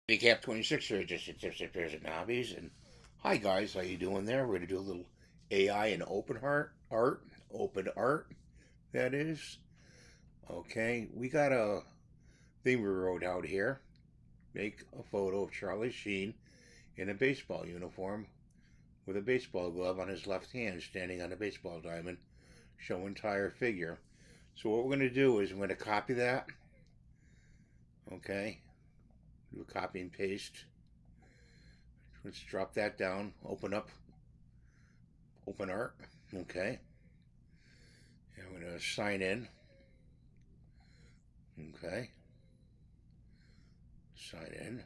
Cap 26 here, just tips and pairs and hobbies. And hi guys, how you doing there? We're gonna do a little AI and open art. That is okay. We got a thing we wrote out here. Make a photo of Charlie Sheen in a baseball uniform with a baseball glove on his left hand, standing on a baseball diamond, show entire figure. So what we're gonna do is we're gonna copy that. Okay, do a copy and paste. Let's drop that down. Open up OpenArt. Okay. And I'm going to sign in. Okay. Sign in.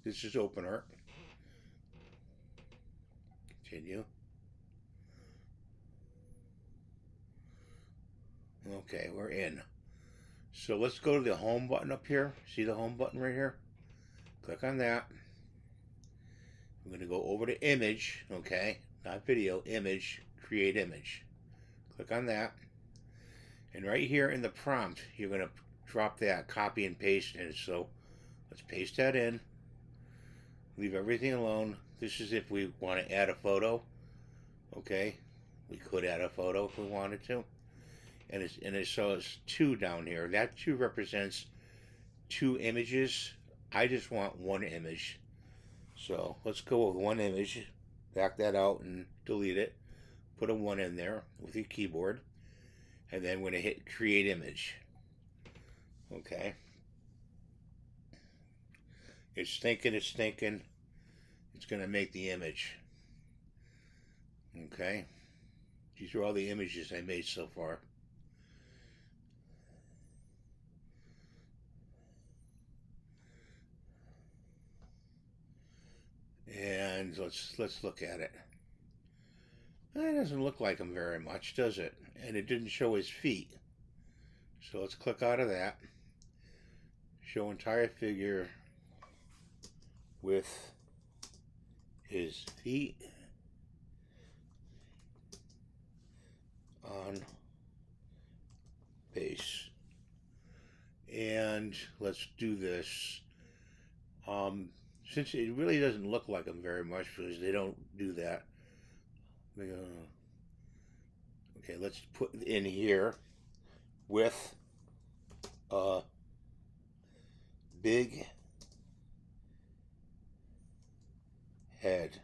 This is OpenArt. Continue. Okay, we're in. So let's go to the home button up here. See the home button right here? Click on that. I'm going to go over to image, okay? Not video, image, create image. Click on that. And right here in the prompt, you're going to drop that, copy and paste in. So let's paste that in. Leave everything alone. This is if we want to add a photo. Okay, we could add a photo if we wanted to. And it shows 2 down here. That 2 represents 2 images. I just want 1 image. So let's go with 1 image. Back that out and delete it. Put a 1 in there with your keyboard. And then we're going to hit create image. Okay. It's thinking. It's going to make the image. Okay. These are all the images I made so far. And let's look at it. It doesn't look like him very much, does it? And it didn't show his feet. So let's click out of that. Show entire figure with his feet on base. And let's do this. Since it really doesn't look like them very much because they don't do that. Okay, let's put in here with a big head.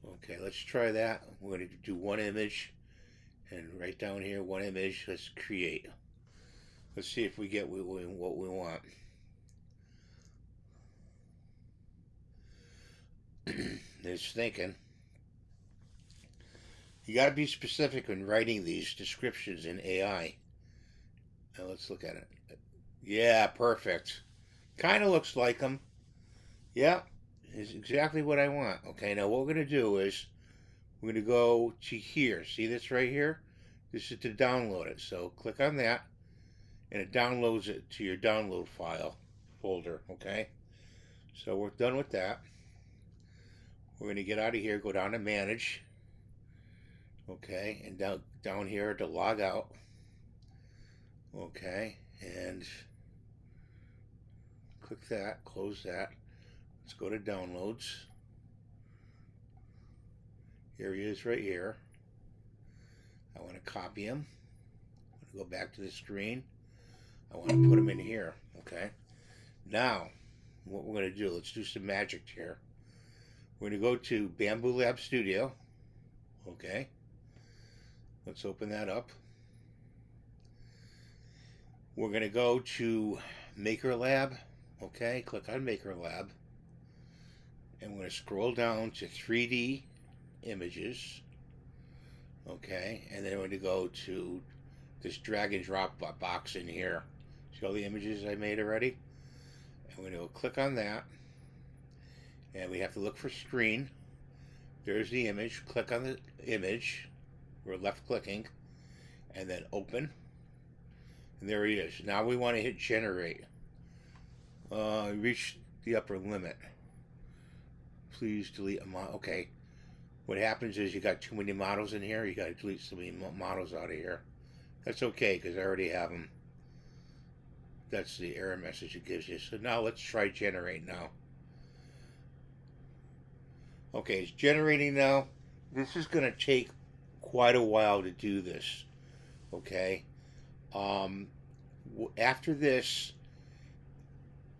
Okay, let's try that. We're going to do 1 image, and right down here, 1 image. Let's create. Let's see if we get what we want. It's thinking. You got to be specific when writing these descriptions in AI. Now let's look at it. Yeah, perfect. Kind of looks like them. Yeah, is exactly what I want. Okay, now what we're going to do is we're going to go to here. See this right here? This is to download it. So click on that, and it downloads it to your download file folder. Okay, so we're done with that. We're going to get out of here, go down to manage. Okay, and down here to log out. Okay, and click that, close that. Let's go to downloads. Here he is right here. I want to copy him. I want to go back to the screen. I want to put him in here. Okay, now what we're going to do, let's do some magic here. We're going to go to Bambu Lab Studio. Okay, let's open that up. We're going to go to Maker Lab. Okay, click on Maker Lab. And we're going to scroll down to 3D images. Okay, and then we're going to go to this drag and drop box in here. See all the images I made already? And we're going to go click on that. And we have to look for screen. There's the image. Click on the image. We're left clicking. And then open. And there he is. Now we want to hit generate. Reach the upper limit. Please delete amount. Okay. What happens is you got too many models in here. You got to delete so many models out of here. That's okay because I already have them. That's the error message it gives you. So now let's try generate now. Okay, it's generating now. This is going to take quite a while to do this. Okay. After this,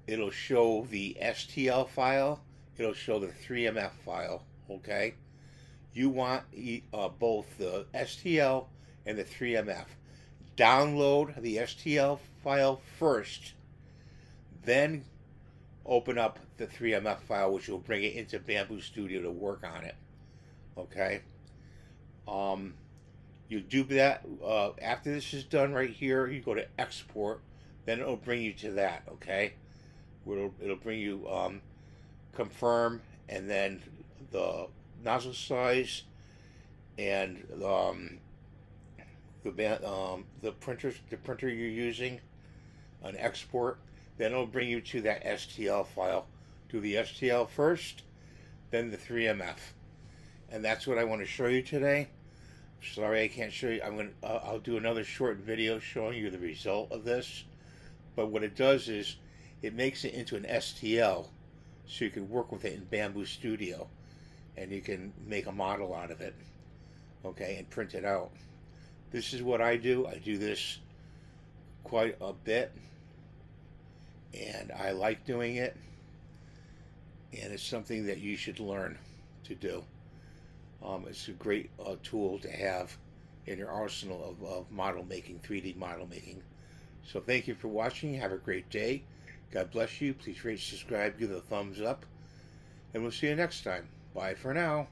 it'll show the STL file. It'll show the 3MF file. Okay. You want both the STL and the 3MF. Download the STL file first, then open up the 3MF file, which will bring it into Bambu Studio to work on it. Okay. You do that after this is done right here. You go to export, then it'll bring you to that. Okay. It'll bring you confirm, and then the nozzle size and the printer you're using, an export. Then it'll bring you to that STL file. Do the STL first, then the 3MF, and that's what I want to show you today. Sorry I can't show you. I'll do another short video showing you the result of this. But what it does is it makes it into an STL, so you can work with it in Bambu Studio, and you can make a model out of it. Okay, and print it out. This is what I do. I do this quite a bit, and I like doing it, and it's something that you should learn to do. It's a great tool to have in your arsenal of model making, 3D model making. So thank you for watching. Have a great day. God bless you. Please rate, subscribe, give it a thumbs up, and we'll see you next time. Bye for now.